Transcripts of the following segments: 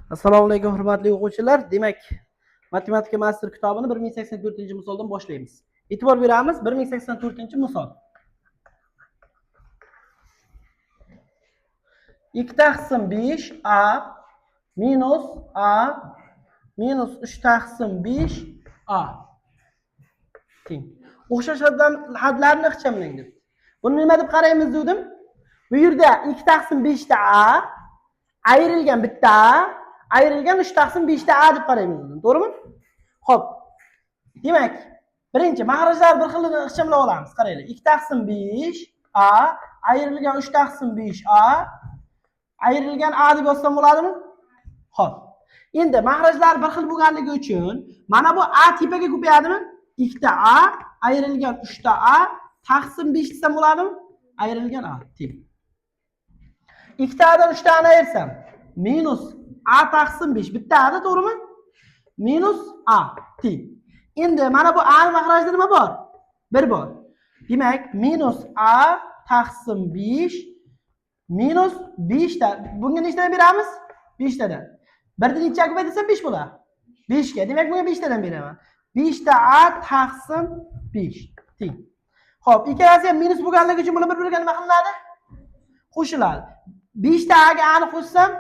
Assalomu alaykum hurmatli o'quvchilar. Demak, matematika master kitobini 1084-misoldan boshlaymiz. E'tibor beramiz 1084-misol. 2 taqsim 5 a minus 3 taqsim 5 a teng. O'xshash hadlarni ixchamlang deb. Buni nima deb qaraymiz dedim? Bu yerda 2 taqsim 5 ta a ayrilgan bitta a ayrilgan 3 taqsim 5 ta a deb qaraymiz dedim. To'g'rimi? Xo'p. Demak, birinchi mahrajlar bir xilini ixchamlab olamiz. Qaranglar. 2 taqsim 5 a ayrilgan 3 taqsim 5 a ayrilgan a deb yozsam bo'ladimi? Xo'p. Endi mahrajlar bir xil bo'lganligi uchun mana bu a tepaga ko'payadimi? 2 ta a ayrilgan 3 ta a taqsim 5 desam bo'ladimi? Ayrilgan a teng. 2 tadan 3 tani ayirsam minus a taqsim 5 bitta a, to'g'rimi? Minus a teng. Endi mana bu a mahrajda nima bor? 1 bor. Demak, minus a taqsim 5 minus 5 ta. Bunga nechtadan beramiz? 5 tadan. 1 ni nechaga ko'paytirsam 5 bo'ladi. 5 ga. Demak, bunga 5 tadan beraman. 5 ta a taqsim 5 teng. Xo'p, ikkalasi ham minus bo'lganligi uchun bular bir-biriga nima qilinadi? Qo'shiladi. 5 ta a ga a ni qo'shsam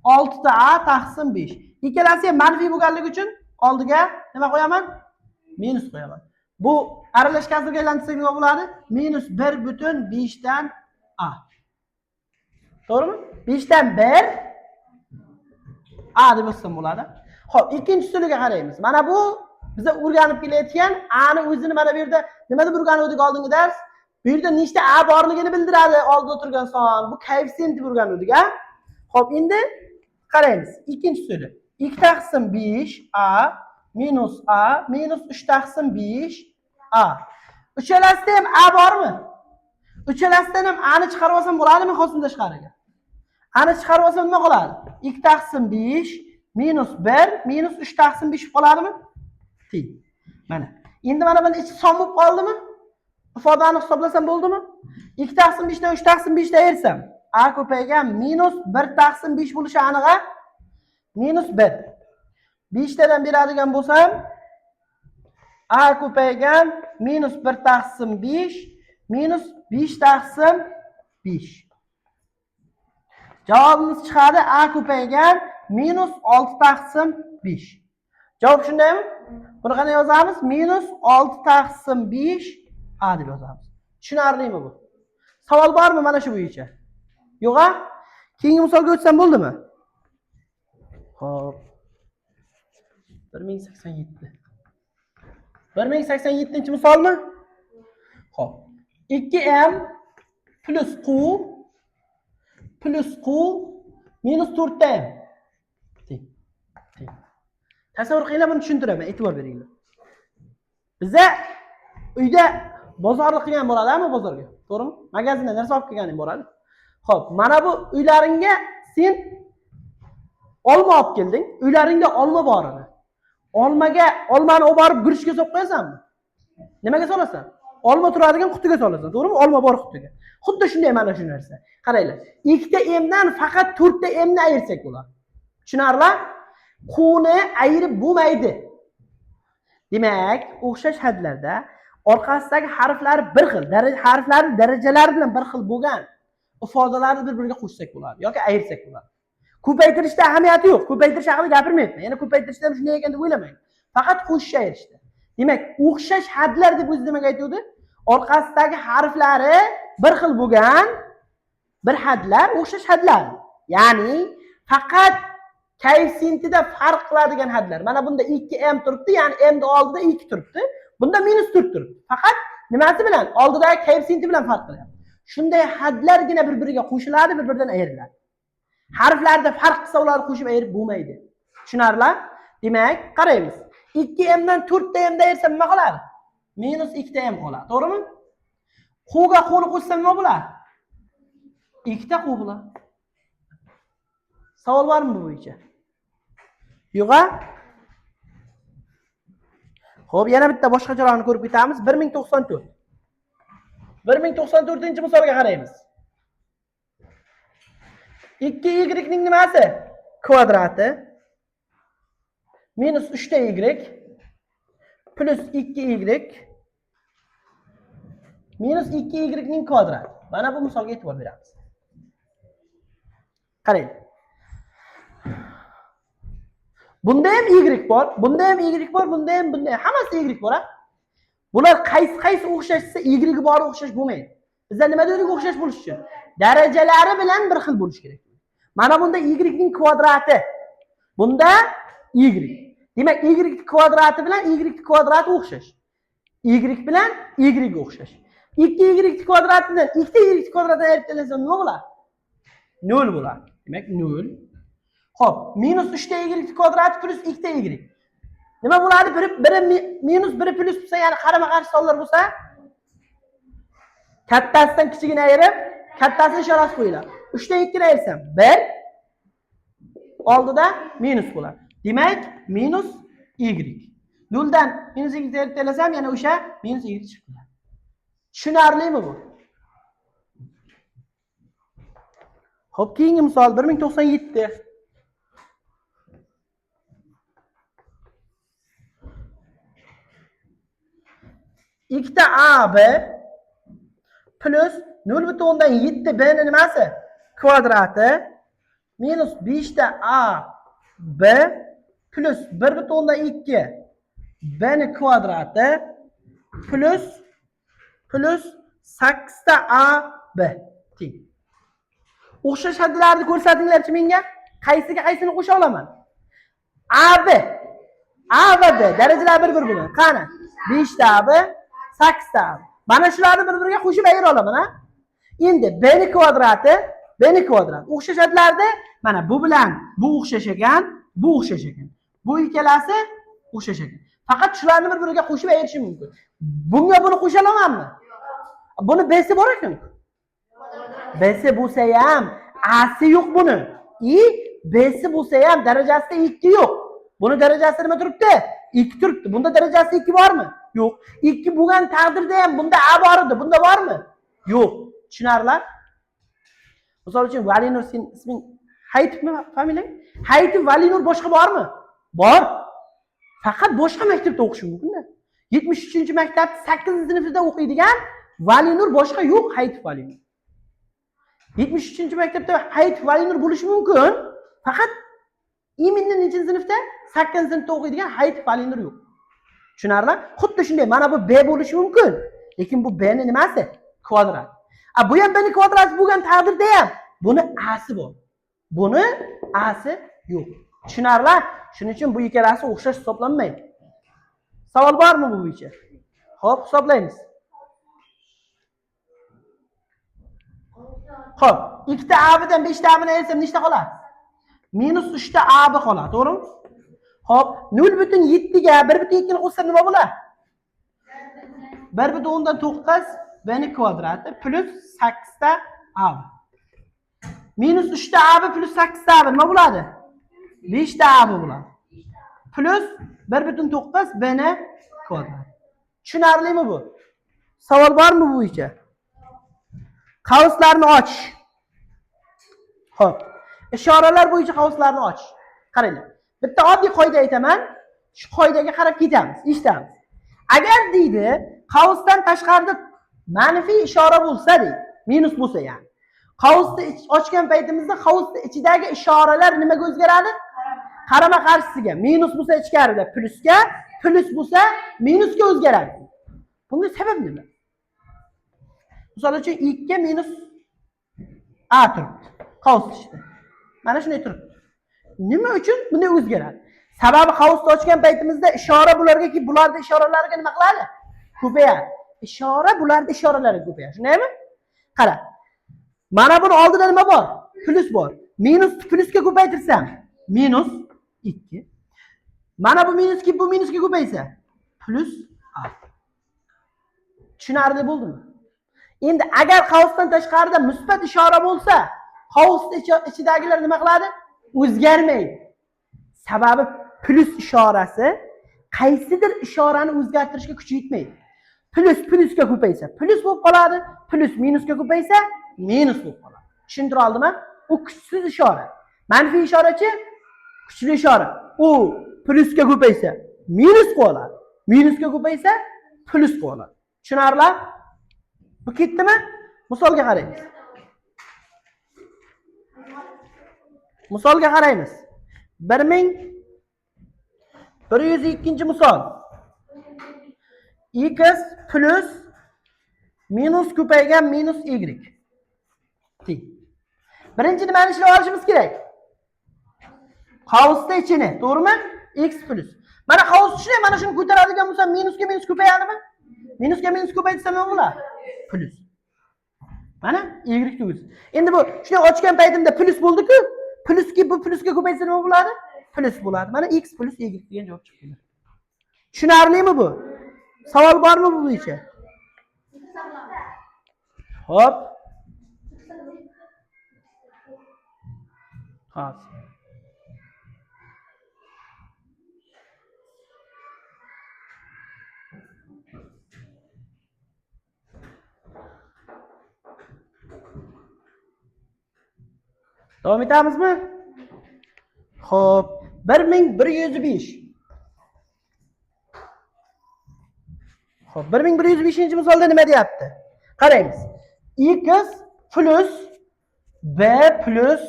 6 ta a taqsim 5. Ikkalasi ham manfiy bo'lganligi uchun oldiga nima qo'yaman? Minus qo'yaman. Bu aralash kasrga aylantirsak nima bo'ladi? Minus 1/5 dan a. To'g'rimi? 5 dan 1 a deb yozsam bo'ladi. Xo'p, ikkinchi usuliga qaraymiz. Mana bu biza o'rganib kelayotgan a ni o'zini mana bu yerda nima deb o'rgandik oldingi dars? Bu yerda nechta a borligini bildiradi oldida turgan son. Bu koeffitsient deb o'rgandik, a? Xo'p, endi qaraymiz. Ikkinchi usuli. 2 taqsim 5 a minus 3 taqsim 5 a. Uchalasida ham a bormi? Uchalasidan ham a ni chiqarib olsam bo'ladimi qo'shimcha tashqariga? A ni chiqarib olsam nima qoladi? 2 taqsim 5 minus 1 minus 3 taqsim 5 qoladimi? Teng. Mana. Endi mana buni ichi son bo'lib qoldimi? Ifodani hisoblasam bo'ldimi? 2 taqsim 5 dan 3 taqsim 5 dan ayirsam a ko'paygan minus 1 taqsim 5 bo'lishi aniq a? Minus 1. 5 tadan beradigan bo'lsam a ko'paygan minus 1 taqsim 5 minus 5 taqsim 5. Javobimiz chiqadi a ko'paygan minus 6 taqsim 5. Javob shundaymi? Buni qanday yozamiz? Minus 6 taqsim 5 a deb yozamiz. Tushunarlimi bu? Savol bormi mana shu bo'yicha? Yo'q-a? Keyingi misolga o'tsam bo'ldimi? Xo'p. 1087. 1087-misolmi? Xo'p. 2m plus q minus 4m. Teng. Tasavvur qilinglar, buni tushuntiraman, e'tibor beringlar. Biza uyda bozorlik qilgan bo'ladimi bozorga? To'g'rimi? Magazindan narsa olib kelganing bo'ladi. Xo'p, mana bu uylaringga sen olma olib kelding. Uylaringda olma bor edi. Olmani olib borib guruchga solib qo'yasanmi? Nimaga solasan? Olma turadigan qutiga solasan, to'g'rimi? Olma bor qutiga. Xuddi shunday mana shu narsa. Qaranglar. 2 ta m dan faqat 4 ta m ni ayirsak bo'ladi. Tushunarli? Quni ayirib bo'lmaydi. Demak, o'xshash hadlarda orqasidagi harflar bir xil, harflarning darajalari bilan bir xil bo'lgan ifodalarni bir-biriga qo'shsak bo'ladi yoki ayirsak bo'ladi. Ko'paytirishda ahamiyati yo'q. Ko'paytirish haqida gapirmayapman. Yana ko'paytirishda ham shunday ekan deb o'ylamang. Faqat qo'shish ayirishda. Demak, o'xshash hadlar deb o'zi nimaga aytuvdi? Orqasidagi harflari bir xil bo'lgan bir hadlar, o'xshash hadlar. Ya'ni faqat koeffitsiyentida farq qiladigan hadlar. Mana bunda 2m turibdi, ya'ni m da oldida 2 turibdi. Bunda minus 4 turibdi. Faqat nimasi bilan? Oldidagi koeffitsiyenti bilan farq qilyapti. Shunday hadlargina bir-biriga qo'shiladi, bir-biridan ayriladi. Harflarda farq qilsa ularni qo'shib ayirib bo'lmaydi. Tushunarli? Demak, qaraymiz. 2m dan 4 ta m da ayirsam nima qoladi? Minus 2 ta m qoladi, to'g'rimi? Qo'ga qo'ni qo'shsam nima bo'ladi? 2 ta qo'y bo'ladi. Savol bormi bu bo'yicha? Yo'q-a? Xo'p, yana bitta boshqacharoqni ko'rib ketamiz. 1094. 1094-misolga qaraymiz. 2y ning nimasi? kvadrati minus 3'te y plus 2y minus 2y'ning kvadrati. Mana bu misolga e'tibor beramiz. Qarang. Bunda ham y bor, bunda ham y bor, bunda ham hammasi y bor, ha? Bular qaysi o'xshashsa y bor o'xshash bo'lmaydi. Bizda nima dedik o'xshash bo'lish uchun? Darajalari bilan bir xil bo'lish kerak. Mana bunda y ning kvadrati. Bunda y. Demak, y kvadrati bilan y kvadrati o'xshash. Y bilan y o'xshash. 2y kvadratidan 2y kvadratini ayirib nima bo'ladi? 0 bo'ladi. Demak, 0. Xo'p, minus 3 ta y kvadrati plus 2 ta y. Nima bo'ladi? Biri minus, biri plus bo'lsa, ya'ni qarama-qarshi sonlar bo'lsa, kattasidan kichigini ayirib, kattasini ishorasi qo'yiladi. 3 dan 2 ni ayirsam 1, oldida minus bo'ladi. Demak, minus y. 0 dan minus y ayirib tasam, yana o'sha minus y chiqib qoladi. Tushunarlimi bu? Xo'p, keyingi misol 1097. Ikkita AB plus 0,7 B ni nimasi? Kvadrati minus 5 ta AB plus 1,2 B ni kvadrati plus 8 ta AB teng. O'xshash hadlarni ko'rsatinglarchi menga. Qaysiga qaysini qo'sha olaman? AB A va B darajalari bir-bir bo'ladi. Qani? 5 ta AB 8 ta. Mana shularni bir-biriga qo'shib ayira olaman, ha? Endi b ni kvadrati, o'xshashadlarda mana bu bilan bu o'xshash ekan, bu o'xshash ekan. Bu ikkalasi o'xshash ekan. Faqat shularni bir-biriga qo'shib ayirishim mumkin. Bunga buni qo'sha olamanmi? Buni b'si bor ekan. B'si bo'lsa ham a'si yo'q buni. B'si bo'lsa ham darajasida 2 yo'q. Buni darajasi nima turibdi? 2 turibdi. Bunda darajasi 2 bormi? Yo'q. 2 bo'lgan taqdirda ham bunda a bor edi. Bunda bormi? Yo'q. Tushunarlar? Misol uchun Valinur sen isming Hayitmi familiyang? Hayitib Valinur boshqa bormi? Bor. Faqat boshqa maktabda o'qish mumkin-da. 73-maktab 8-sinfda o'qiydigan Valinur boshqa yo'q, Hayitib Valinur. 73-maktabda Hayitib Valinur bo'lishi mumkin. Faqat iminni nechinchi sinfda? 8-sinfda o'qiydigan Hayitib Valinur yo'q. Tushunarlar? Xuddi shunday, mana bu b bo'lishi mumkin. Lekin bu b ni nimasi? Kvadrat. Bu ham b ni kvadrati bo'lgan taqdirda ham buni a'si bor. Buni a'si yo'q. Tushunarlar? Shuning uchun bu ikkalasi o'xshash hisoblanmaydi. Savol bormi bu bo'yicha? Xo'p, hisoblaymiz. Xo'p, 2 ta a dan 5 ta a ni ayrsam nechta qoladi? Minus 3 ta a qoladi, to'g'rimi? Xo'p, 0,7 ga 1,2 ni qo'shsam nima bo'ladi? 1,9 b ni kvadrati plus 8 ta a. Minus 3 ta a plus 8 ta a nima bo'ladi? 5 ta a bo'ladi. Plus 1,9 b ni kvadrat. Tushunarlimi bu? Savol bormi bu bo'yicha? Qavslarni och. Xo'p, ishoralar bo'yicha qavslarni och. Qaranglar. Bitta oddiy qoida aytaman. Shu qoidaga qarab ketamiz, eshitamiz. Agar deydi, qavsdan tashqarida manfiy ishora bo'lsa, deydi, minus bo'lsa ya'ni. Qavsni ochgan paytimizda qavsni ichidagi ishoralar nimaga o'zgaradi? Qarama-qarshisiga. Minus bo'lsa ichkarida plusga, plus bo'lsa minusga o'zgaradi. Bunga sabab nima? Misol uchun 2 minus a turibdi. Qavs ichida. Mana shunday turibdi. Nima uchun bunday o'zgaradi? Sababi qavsni ochgan paytimizda ishora bularga bularda ishoralariga nima qiladi? Ko'payadi. Ishora bularda ishoralariga ko'payadi. Shundaymi? Qara. Mana buni oldida nima bor? Plus bor. Minus plusga ko'paytirsam, minus 2. Mana bu minusga bu minusga ko'paysa, plus a. Tushunarli bo'ldimi? Endi agar qavsdan tashqarida musbat ishora bo'lsa, qavsni ichidagilar nima qiladi? O'zgarmaydi. Sababi plus ishorasi qaysidir ishorani o'zgartirishga kuchi yetmaydi. Plusga ko'paysa, plus bo'lib qoladi, plus minusga ko'paysa, minus bo'lib qoladi. Tushuntira oldimmi? U kuchsiz ishora. Manfiy ishorachi Kuchli ishora. U plyusga ko'paysa minus bo'ladi. Minusga ko'paysa plyus bo'ladi. Tushunarli? Bu ketdimi? Misolga qaraymiz. Misolga qaraymiz. 1102 misol. X plus minus ko'paygan minus y. Teng. Birinchi nimani ishlab olishimiz kerak? Qavusda ichini, to'g'rimi? X plus. Mana qavus ichini mana shuni ko'taradigan bo'lsa, minusga minus ko'payadimi? Minusga minus ko'paysa nima bo'ladi? Plus. Mana y tuguz. Endi bu shuni ochgan paytimda plus bo'ldi-ku, plusga bu plusga ko'paysa nima bo'ladi? Plus bo'ladi. Mana x plus y degan javob chiqdi. Tushunarlimi bu? Savol bormi bu bo'yicha? Hop. Hop. Davom etamizmi? Xo'p, 1105. Xo'p, 1105-misolda nima deyapti? Qaraymiz. X plus b plus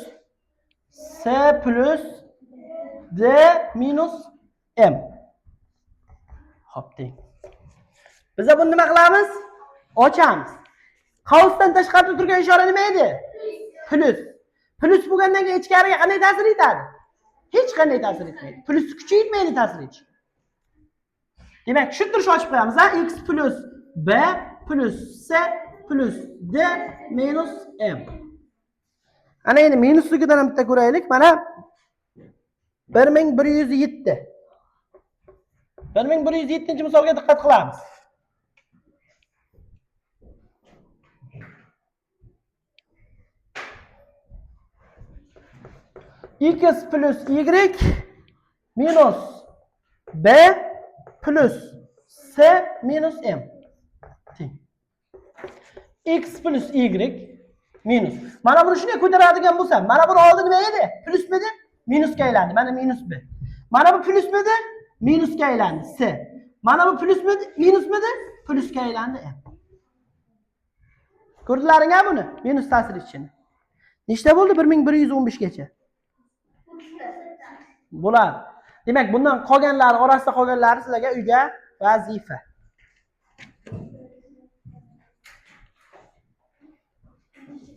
c plus d minus m. Xo'p, deng. Biz buni nima qilamiz? Ochamiz. Qavusdan tashqarida turgan ishora nima edi? Plus. Plus bo'lgandan keyin ichkariga qanday ta'sir etadi? Hech qanday ta'sir etmaydi. Plus kuchaytmaydi ta'sir etish. Demak, tushuntirish ochib qo'yamiz, ha? X plus b plus c plus d minus m. Ana endi minusligidan ham bitta ko'raylik. Mana 1107. 1107-misolga diqqat qilamiz. X plus y minus b plus c minus m. X plus y minus. Mana buni shunday ko'taradigan bo'lsam, mana buni oldi nima edi? Plusmidi? Minusga aylandi. Mana minus b. Mana bu plusmidi? Minusga aylandi. C. Mana bu plusmidi? Minusmidi? Plusga aylandi m. Ko'rdilaring-a buni? Minus ta'sir etishini. Nechta bo'ldi? 1115 gacha. Bo'ladi. Demak, bundan qolganlari orasida qolganlari sizlarga uyga vazifa.